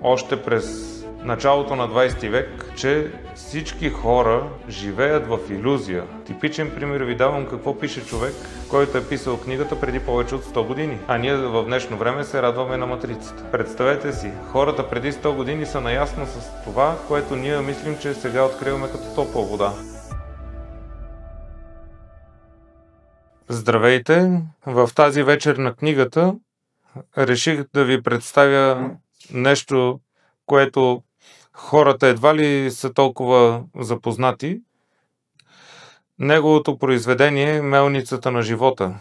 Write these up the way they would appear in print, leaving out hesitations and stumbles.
още през началото на 20 век, че всички хора живеят в илюзия. Типичен пример ви давам какво пише човек, който е писал книгата преди повече от 100 години. А ние в днешно време се радваме на матрицата. Представете си, хората преди 100 години са наясно с това, което ние мислим, че сега откриваме като топла вода. Здравейте! В тази вечер на книгата реших да ви представя нещо, което хората едва ли са толкова запознати. Неговото произведение е Мелницата на живота.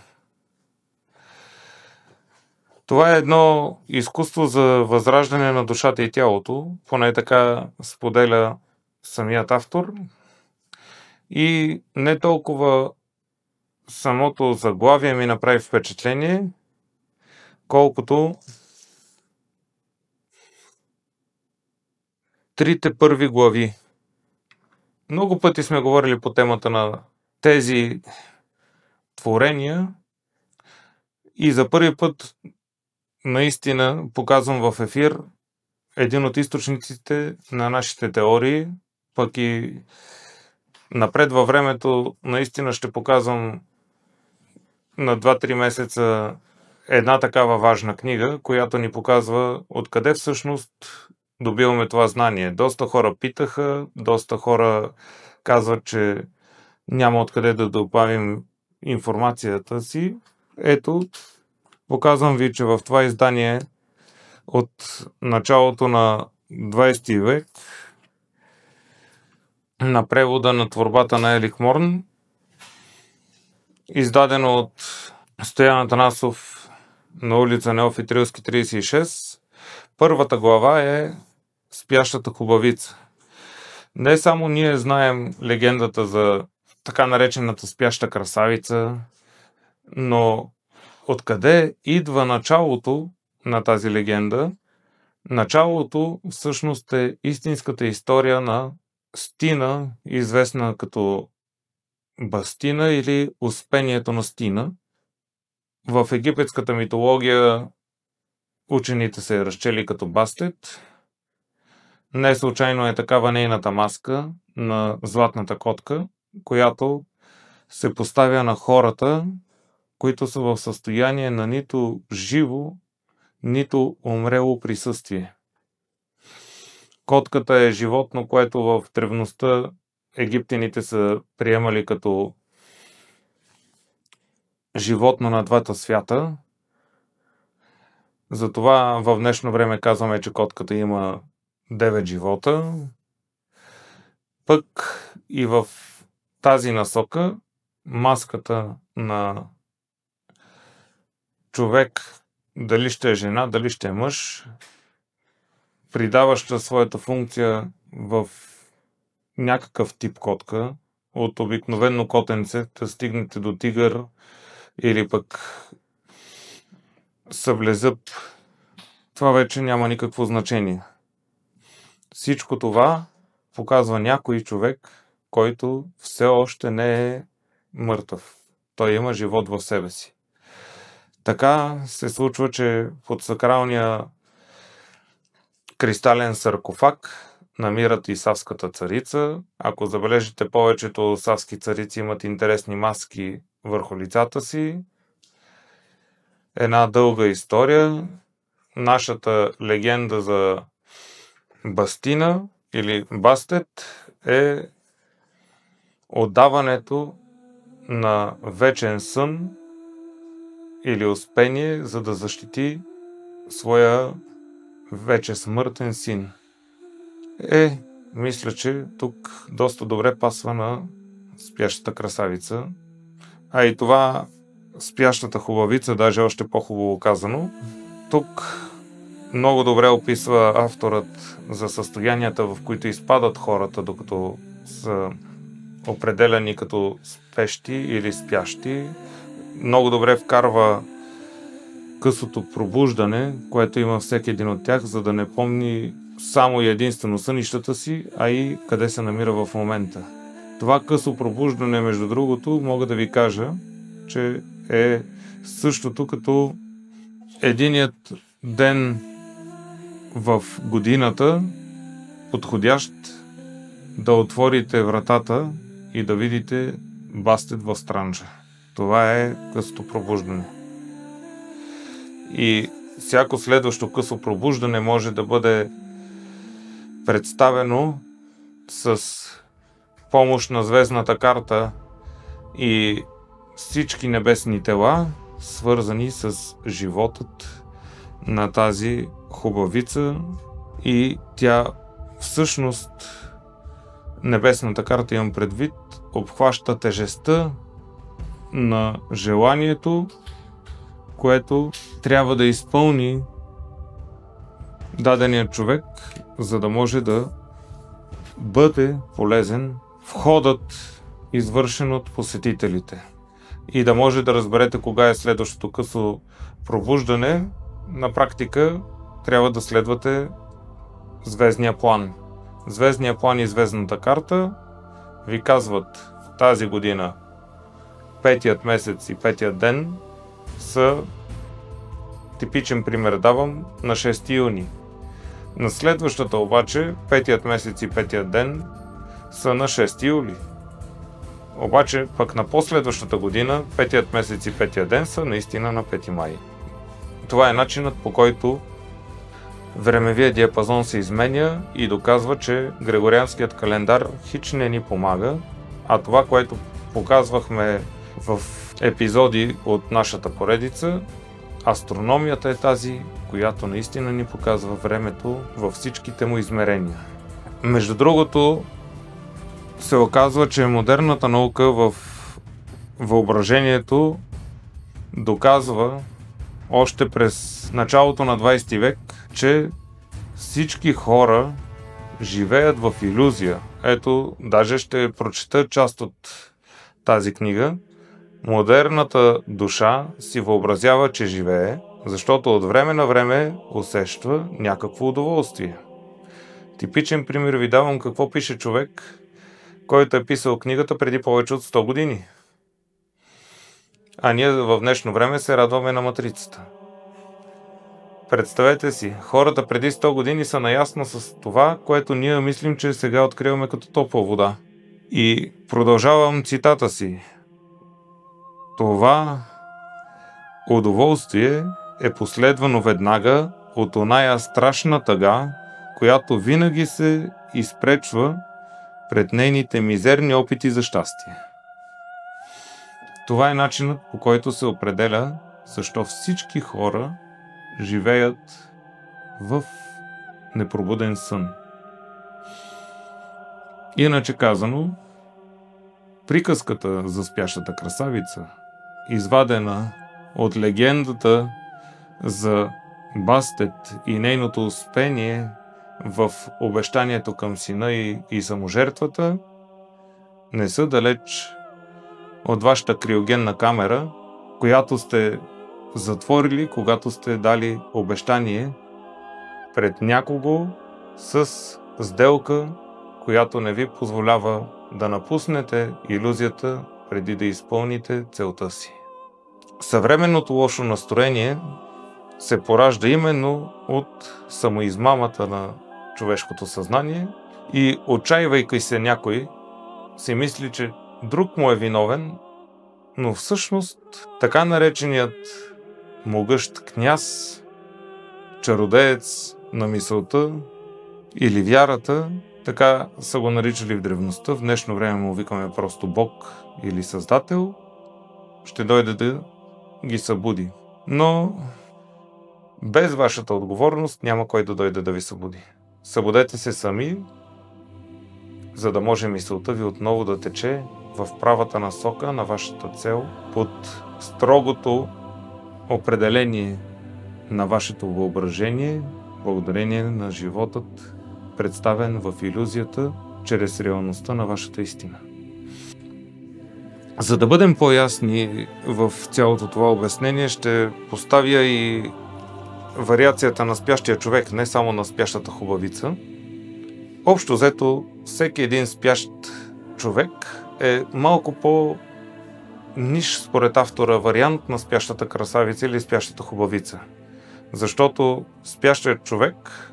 Това е едно изкуство за възраждане на душата и тялото, поне така споделя самият автор. И не толкова самото заглавие ми направи впечатление, колкото трите първи глави. Много пъти сме говорили по темата на тези творения и за първи път наистина показвам в ефир един от източниците на нашите теории, пък и напред във времето наистина ще показвам на 2-3 месеца една такава важна книга, която ни показва откъде всъщност добиваме това знание. Доста хора питаха, доста хора казват, че няма откъде да добавим информацията си. Ето, показвам ви, че в това издание от началото на 20 век на превода на творбата на Елик Морн, издадено от Стоян Атанасов на улица Неофит Рилски 36, първата глава е Спящата хубавица. Не само ние знаем легендата за така наречената спяща красавица, но откъде идва началото на тази легенда? Началото всъщност е истинската история на Стина, известна като Бастина или Успението на Стина. В египетската митология учените се разчели като Бастет. Не случайно е такава нейната маска на златната котка, която се поставя на хората, които са в състояние на нито живо, нито умрело присъствие. Котката е животно, което в древността египтяните са приемали като животно на двата свята. Затова в днешно време казваме, че котката има 9 живота. Пък и в тази насока маската на човек, дали ще е жена, дали ще е мъж, придаваща своята функция в някакъв тип котка, от обикновено котенце, да стигнете до тигър или пък съблезъб, това вече няма никакво значение. Всичко това показва някой човек, който все още не е мъртъв. Той има живот в себе си. Така се случва, че под сакралния кристален саркофаг намират и Савската царица. Ако забележите, повечето савски царици имат интересни маски върху лицата си. Една дълга история. Нашата легенда за Бастина или Бастет е отдаването на вечен сън или успение, за да защити своя вече смъртен син. Мисля, че тук доста добре пасва на спящата красавица. А и това спящата хубавица, даже още по-хубаво казано. Тук много добре описва авторът за състоянията, в които изпадат хората, докато са определени като спещи или спящи. Много добре вкарва късото пробуждане, което има всеки един от тях, за да не помни само и единствено сънищата си, а и къде се намира в момента. Това късо пробуждане, между другото, мога да ви кажа, че е същото като единият ден в годината, подходящ да отворите вратата и да видите Бастет в Странджа. Това е късото пробуждане. И всяко следващо късо пробуждане може да бъде представено с помощ на звездната карта и всички небесни тела, свързани с животът на тази хубавица, и тя всъщност, небесната карта, имам предвид, обхваща тежестта на желанието, което трябва да изпълни даденият човек, за да може да бъде полезен входът, извършен от посетителите. И да може да разберете кога е следващото късо пробуждане, на практика трябва да следвате звездния план. Звездния план и звездната карта ви казват тази година, 5-тият месец и 5-тият ден са, типичен пример давам, на 6 юни. На следващата обаче, 5-тият месец и 5-тият ден са на 6 юли. Обаче пък на последващата година, 5-тият месец и 5-тият ден са наистина на 5 май. Това е начинът, по който времевия диапазон се изменя и доказва, че григорианският календар хич не ни помага, а това, което показвахме в епизоди от нашата поредица, астрономията е тази, която наистина ни показва времето във всичките му измерения. Между другото, се оказва, че модерната наука в въображението доказва още през началото на 20 век, че всички хора живеят в илюзия. Ето, даже ще прочета част от тази книга. Модерната душа си въобразява, че живее, защото от време на време усеща някакво удоволствие. Типичен пример ви давам какво пише човек, който е писал книгата преди повече от 100 години. А ние в днешно време се радваме на матрицата. Представете си, хората преди 100 години са наясно с това, което ние мислим, че сега откриваме като топла вода. И продължавам цитата си. Това удоволствие е последвано веднага от оная страшна тъга, която винаги се изпречва пред нейните мизерни опити за щастие. Това е начинът, по който се определя защо всички хора живеят в непробуден сън. Иначе казано, приказката за спящата красавица, извадена от легендата за Бастет и нейното успение в обещанието към сина и саможертвата, не са далеч от вашата криогенна камера, която сте затворили, когато сте дали обещание пред някого с сделка, която не ви позволява да напуснете илюзията преди да изпълните целта си. Съвременното лошо настроение се поражда именно от самоизмамата на човешкото съзнание и, отчаивайки се някой, си мисли, че друг му е виновен, но всъщност така нареченият могъщ княз, чародеец на мисълта или вярата, така са го наричали в древността, в днешно време му викаме просто Бог или Създател, ще дойде да ги събуди. Но без вашата отговорност няма кой да дойде да ви събуди. Събудете се сами, за да може мисълта ви отново да тече в правата насока на вашата цел, под строгото определение на вашето въображение, благодарение на животът, представен в илюзията, чрез реалността на вашата истина. За да бъдем по-ясни в цялото това обяснение, ще поставя и вариацията на спящия човек, не само на спящата хубавица. Общо взето, всеки един спящ човек е малко по-ниш, според автора, вариант на спящата красавица или спящата хубавица. Защото спящият човек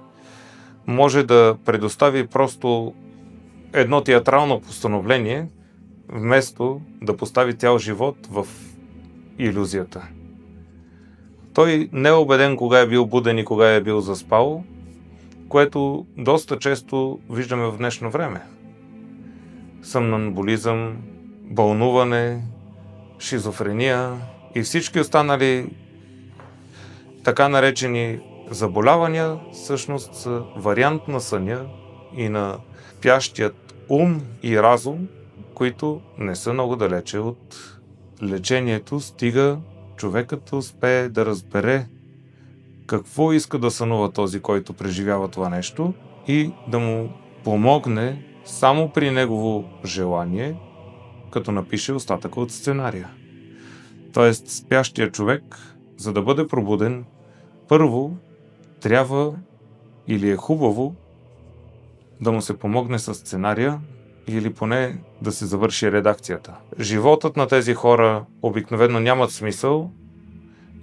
може да предостави просто едно театрално постановление, вместо да постави цял живот в илюзията. Той не е убеден кога е бил буден и кога е бил заспал, което доста често виждаме в днешно време. Съмнамбулизъм, бълнуване, шизофрения и всички останали така наречени заболявания всъщност са вариант на съня и на спящият ум и разум, които не са много далече от лечението, стига човекът успее да разбере какво иска да сънува този, който преживява това нещо и да му помогне само при негово желание, като напише остатъка от сценария. Тоест, спящия човек, за да бъде пробуден, първо трябва или е хубаво да му се помогне с сценария или поне да се завърши редакцията. Животът на тези хора обикновено нямат смисъл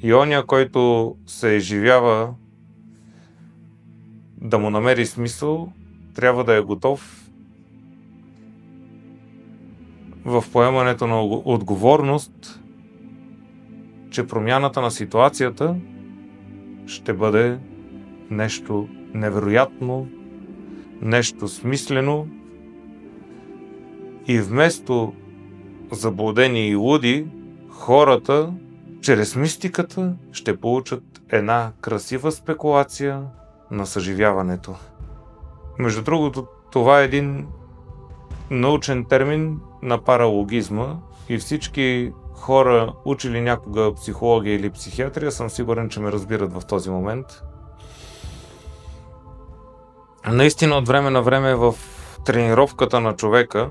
и оня, който се изживява да му намери смисъл, трябва да е готов в поемането на отговорност, че промяната на ситуацията ще бъде нещо невероятно, нещо смислено и вместо заблудени и луди, хората чрез мистиката ще получат една красива спекулация на съживяването. Между другото, това е един научен термин на паралогизма и всички хора, учили някога психология или психиатрия, съм сигурен, че ме разбират в този момент. Наистина, от време на време в тренировката на човека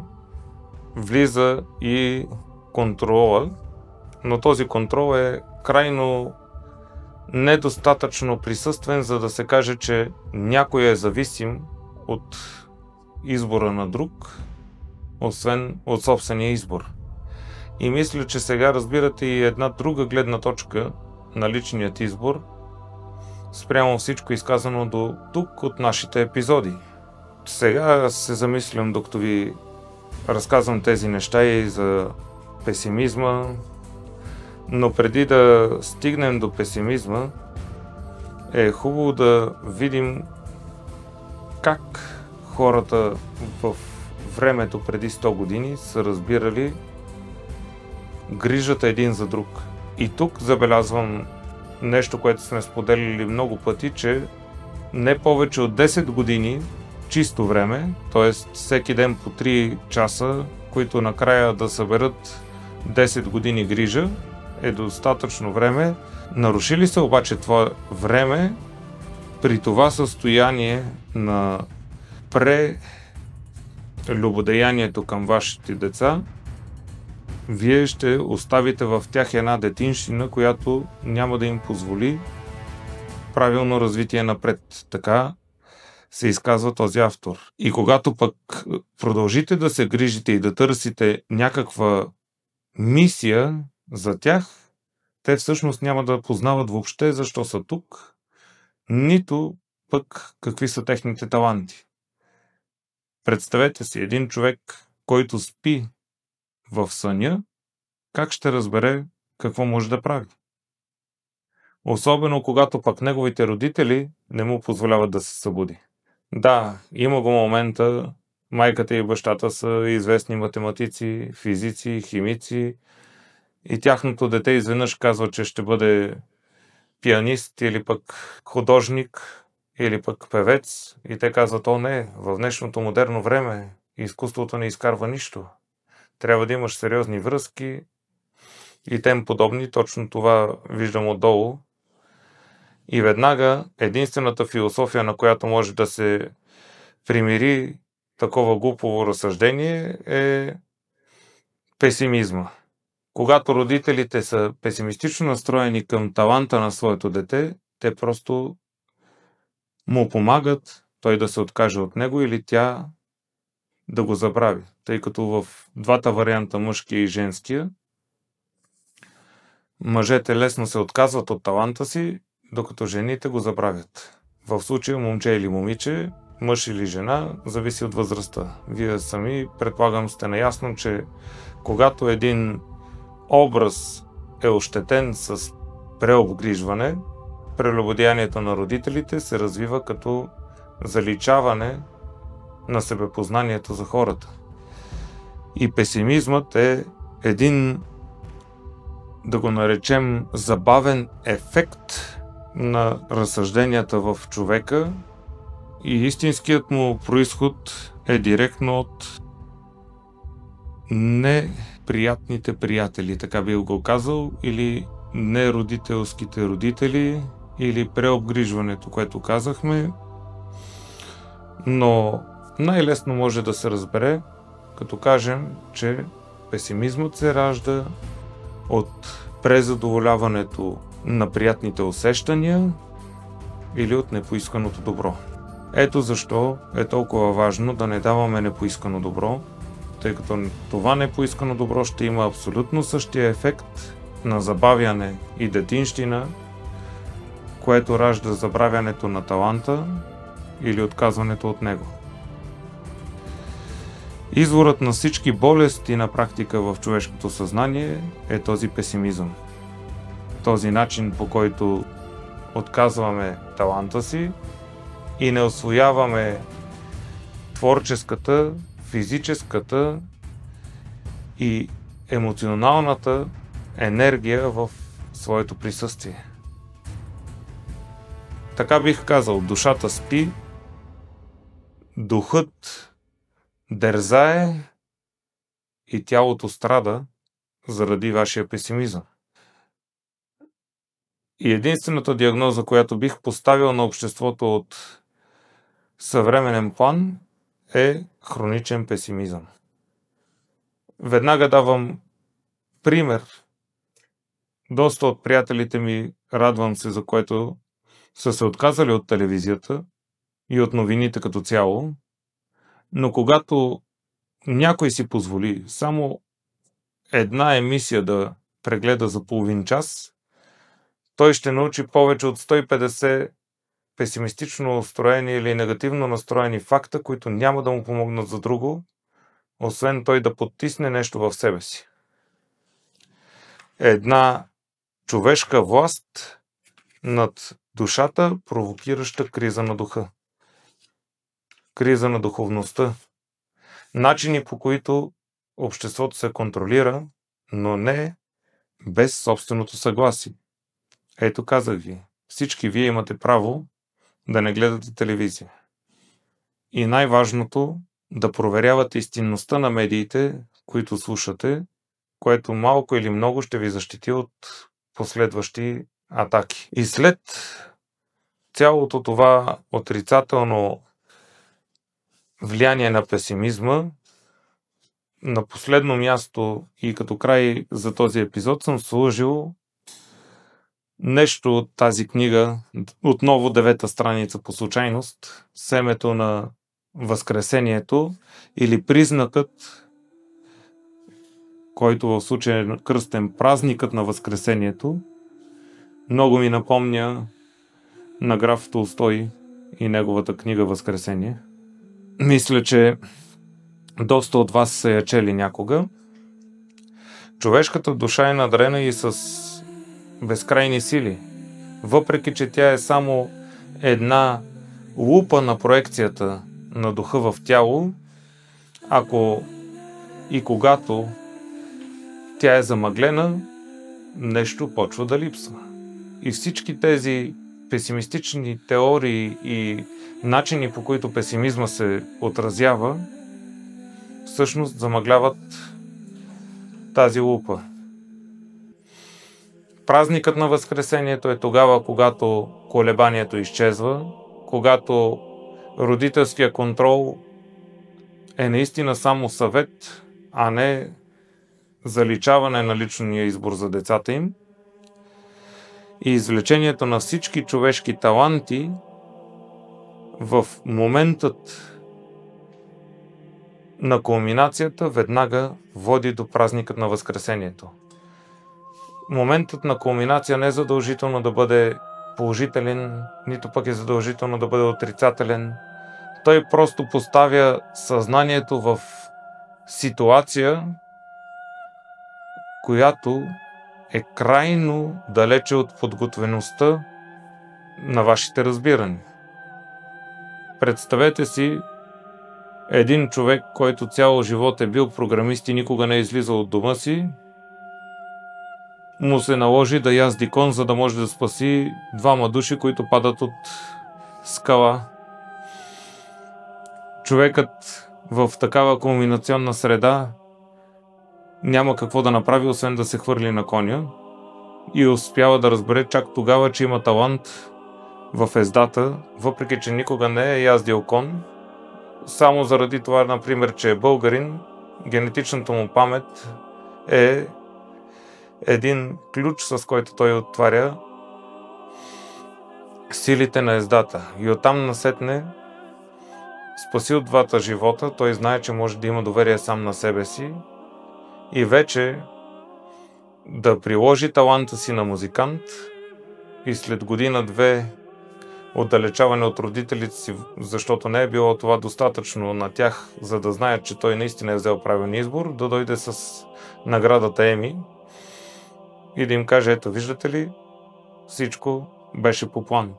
влиза и контрола, но този контрол е крайно недостатъчно присъствен, за да се каже, че някой е зависим от избора на друг, освен от собствения избор. И мисля, че сега разбирате и една друга гледна точка на личният избор спрямо всичко изказано до тук от нашите епизоди. Сега се замислям, докато ви разказвам тези неща и за песимизма, но преди да стигнем до песимизма, е хубаво да видим как хората в времето преди 100 години са разбирали грижата един за друг. И тук забелязвам нещо, което сме споделили много пъти, че не повече от 10 години чисто време, т.е. всеки ден по 3 часа, които накрая да съберат 10 години грижа, е достатъчно време. Наруши ли се обаче това време при това състояние на прелюбодеянието към вашите деца, вие ще оставите в тях една детинщина, която няма да им позволи правилно развитие напред. Така се изказва този автор. И когато пък продължите да се грижите и да търсите някаква мисия за тях, те всъщност няма да познават въобще защо са тук, нито пък какви са техните таланти. Представете си един човек, който спи в съня, как ще разбере какво може да прави? Особено когато пък неговите родители не му позволяват да се събуди. Да, има го момента, майката и бащата са известни математици, физици, химици и тяхното дете изведнъж казва, че ще бъде пианист или пък художник или пък певец и те казват, о не, в днешното модерно време изкуството не изкарва нищо. Трябва да имаш сериозни връзки и тем подобни. Точно това виждам отдолу. И веднага единствената философия, на която може да се примири такова глупово разсъждение, е песимизма. Когато родителите са песимистично настроени към таланта на своето дете, те просто му помагат той да се откаже от него или тя да го забрави. Тъй като в двата варианта, мъжкия и женския, мъжете лесно се отказват от таланта си, докато жените го забравят. В случая момче или момиче, мъж или жена, зависи от възрастта. Вие сами, предполагам, сте наясно, че когато един образ е ощетен с преобгрижване, прелюбодеянието на родителите се развива като заличаване на себепознанието за хората. И песимизмът е един, да го наречем, забавен ефект на разсъжденията в човека и истинският му произход е директно от неприятните приятели, така би го казал, или неродителските родители, или преобгрижването, което казахме. Но най-лесно може да се разбере, като кажем, че песимизмът се ражда от презадоволяването на приятните усещания или от непоисканото добро. Ето защо е толкова важно да не даваме непоискано добро, тъй като това непоискано добро ще има абсолютно същия ефект на забавяне и детинщина, което ражда забравянето на таланта или отказването от него. Изворът на всички болести на практика в човешкото съзнание е този песимизъм. Този начин, по който отказваме таланта си и не усвояваме творческата, физическата и емоционалната енергия в своето присъствие. Така бих казал, душата спи, духът дързае и тялото страда заради вашия песимизъм. И единствената диагноза, която бих поставил на обществото от съвременен план, е хроничен песимизъм. Веднага давам пример. Доста от приятелите ми, радвам се, за което са се отказали от телевизията и от новините като цяло, но когато някой си позволи само една емисия да прегледа за половин час, той ще научи повече от 150 песимистично настроени или негативно настроени факта, които няма да му помогнат за друго, освен той да потисне нещо в себе си. Една човешка власт над душата, провокираща криза на духа. Криза на духовността. Начини, по които обществото се контролира, но не без собственото съгласие. Ето, казах ви, всички вие имате право да не гледате телевизия. И най-важното, да проверявате истинността на медиите, които слушате, което малко или много ще ви защити от последващи атаки. И след цялото това отрицателно влияние на песимизма, на последно място и като край за този епизод съм сложил нещо от тази книга, отново 9-та страница по случайност, семето на Възкресението или признакът, който в случая е кръстен празникът на Възкресението, много ми напомня на граф Толстой и неговата книга Възкресение. Мисля, че доста от вас са я чели някога. Човешката душа е надрена и с безкрайни сили, въпреки че тя е само една лупа на проекцията на духа в тяло, ако и когато тя е замъглена, нещо почва да липсва. И всички тези песимистични теории и начини, по които песимизма се отразява, всъщност замъгляват тази лупа. Празникът на Възкресението е тогава, когато колебанието изчезва, когато родителския контрол е наистина само съвет, а не заличаване на личния избор за децата им, и извлечението на всички човешки таланти в моментът на кулминацията веднага води до празникът на Възкресението. Моментът на кулминация не е задължително да бъде положителен, нито пък е задължително да бъде отрицателен. Той просто поставя съзнанието в ситуация, която е крайно далече от подготвеността на вашите разбирания. Представете си един човек, който цял живот е бил програмист и никога не е излизал от дома си, му се наложи да язди кон, за да може да спаси 2 души, които падат от скала. Човекът в такава комбинационна среда няма какво да направи, освен да се хвърли на коня и успява да разбере чак тогава, че има талант в ездата, въпреки че никога не е яздил кон. Само заради това, например, че е българин, генетичната му памет е един ключ, с който той отваря силите на ездата. И оттам насетне, спасил 2 живота, той знае, че може да има доверие сам на себе си и вече да приложи таланта си на музикант и след 1-2 отдалечаване от родителите си, защото не е било това достатъчно на тях, за да знаят, че той наистина е взел правилен избор, да дойде с наградата Еми и да им каже: ето, виждате ли, всичко беше по план.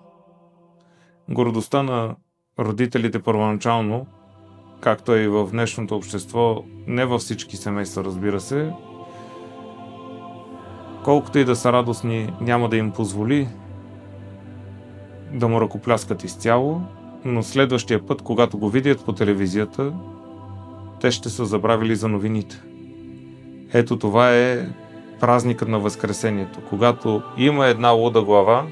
Гордостта на родителите първоначално, както е и в днешното общество, не във всички семейства, разбира се, колкото и да са радостни, няма да им позволи да му ръкопляскат изцяло, но следващия път, когато го видят по телевизията, те ще са забравили за новините. Ето това е празникът на Възкресението, когато има една луда глава,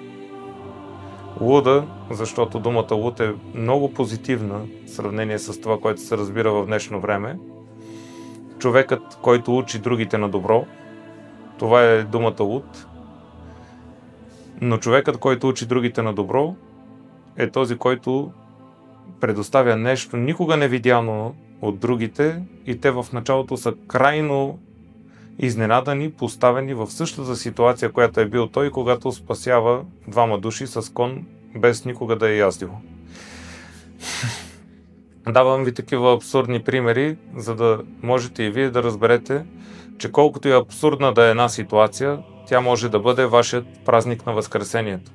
луда, защото думата луд е много позитивна в сравнение с това, което се разбира в днешно време. Човекът, който учи другите на добро, това е думата луд. Но човекът, който учи другите на добро, е този, който предоставя нещо никога не видяно от другите и те в началото са крайно изненадани, поставени в същата ситуация, която е бил той, когато спасява 2 души с кон, без никога да е яздил. Давам ви такива абсурдни примери, за да можете и вие да разберете, че колкото и абсурдна да е една ситуация, тя може да бъде вашият празник на Възкресението.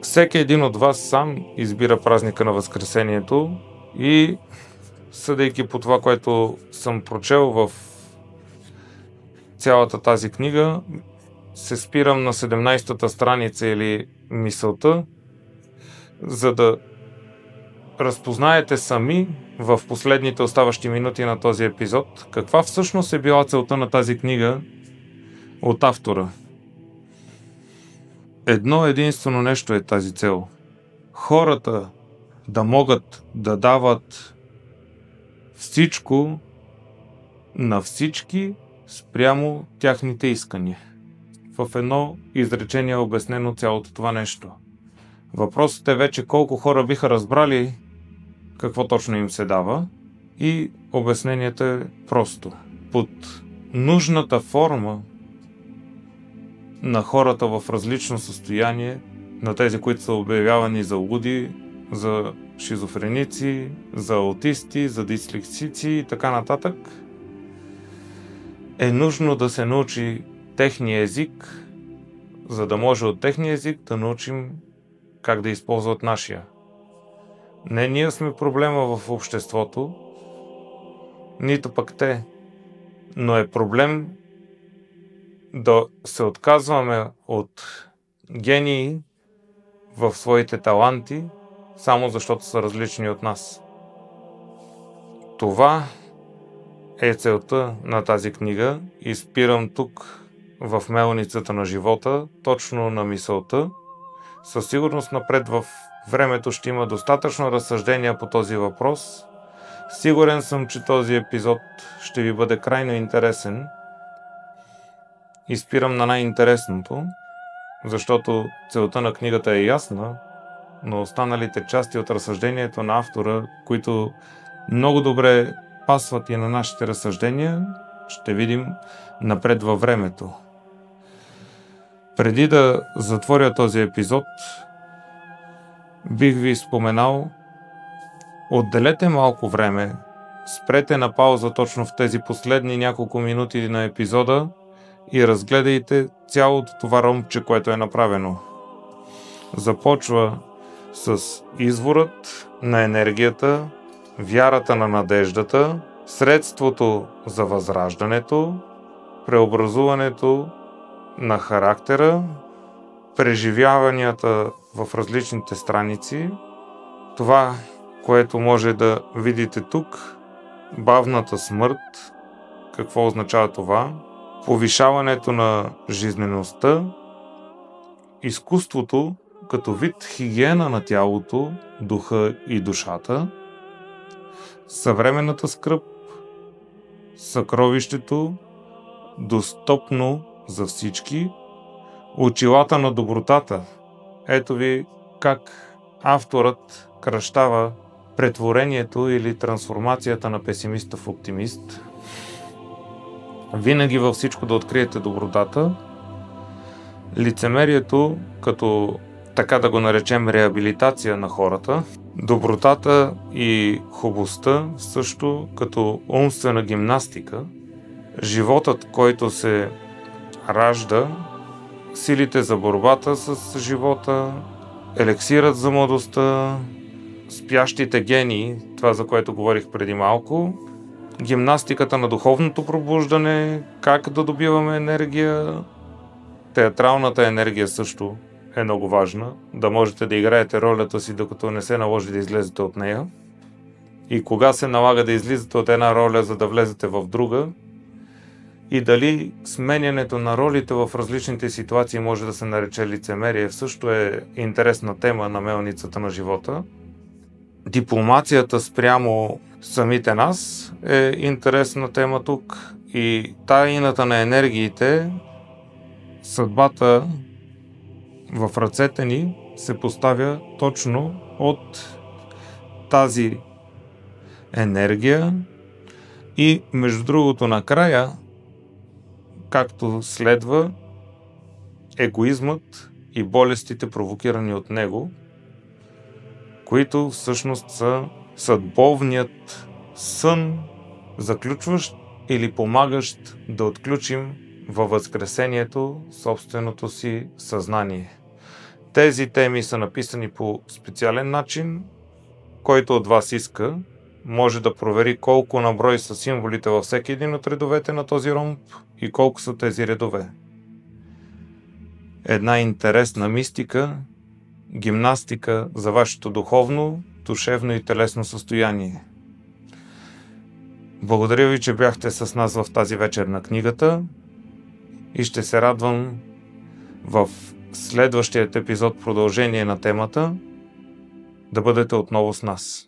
Всеки един от вас сам избира празника на Възкресението и, съдейки по това, което съм прочел в цялата тази книга, се спирам на 17-та страница или мисълта, за да разпознаете сами в последните оставащи минути на този епизод каква всъщност е била целта на тази книга от автора. Едно единствено нещо е тази цел. Хората да могат да дават всичко на всички спрямо тяхните искания. В едно изречение е обяснено цялото това нещо. Въпросът е вече колко хора биха разбрали какво точно им се дава и обяснението е просто. Под нужната форма на хората в различно състояние, на тези, които са обявявани за луди, за шизофреници, за аутисти, за дислексици и така нататък, е нужно да се научи техния език, за да може от техния език да научим как да използват нашия. Не ние сме проблема в обществото, нито пък те, но е проблем да се отказваме от гении в своите таланти, само защото са различни от нас. Това е целта на тази книга и спирам тук в мелницата на живота, точно на мисълта. Със сигурност напред в времето ще има достатъчно разсъждения по този въпрос. Сигурен съм, че този епизод ще ви бъде крайно интересен. И спирам на най-интересното, защото целта на книгата е ясна, но останалите части от разсъждението на автора, които много добре пасват и на нашите разсъждения, ще видим напред във времето. Преди да затворя този епизод, бих ви споменал, отделете малко време, спрете на пауза точно в тези последни няколко минути на епизода и разгледайте цялото това ромбче, което е направено. Започва с изворът на енергията, вярата на надеждата, средството за възраждането, преобразуването на характера, преживяванията в различните страници, това, което може да видите тук, бавната смърт, какво означава това, повишаването на жизнеността, изкуството като вид хигиена на тялото, духа и душата, съвременната скръб, съкровището, достъпно за всички, очилата на добротата. Ето ви как авторът кръщава претворението или трансформацията на песимиста в оптимист. Винаги във всичко да откриете добротата. Лицемерието, като така да го наречем реабилитация на хората. Добротата и хубостта също като умствена гимнастика. Животът, който се ражда, силите за борбата с живота, елексирът за младостта, спящите гении, това за което говорих преди малко, гимнастиката на духовното пробуждане, как да добиваме енергия, театралната енергия също е много важна, да можете да играете ролята си, докато не се наложи да излезете от нея. И кога се налага да излизате от една роля, за да влезете в друга, и дали сменянето на ролите в различните ситуации може да се нарече лицемерие, също е интересна тема на мелницата на живота. Дипломацията спрямо самите нас е интересна тема тук и тайната на енергиите, съдбата в ръцете ни се поставя точно от тази енергия и между другото накрая, както следва, егоизмът и болестите, провокирани от него, които всъщност са съдбовният сън, заключващ или помагащ да отключим във възкресението собственото си съзнание. Тези теми са написани по специален начин. Който от вас иска, може да провери колко на брой са символите във всеки един от редовете на този ромб и колко са тези редове. Една интересна мистика, гимнастика за вашето духовно, душевно и телесно състояние. Благодаря ви, че бяхте с нас в тази вечер на книгата и ще се радвам в следващият епизод продължение на темата да бъдете отново с нас.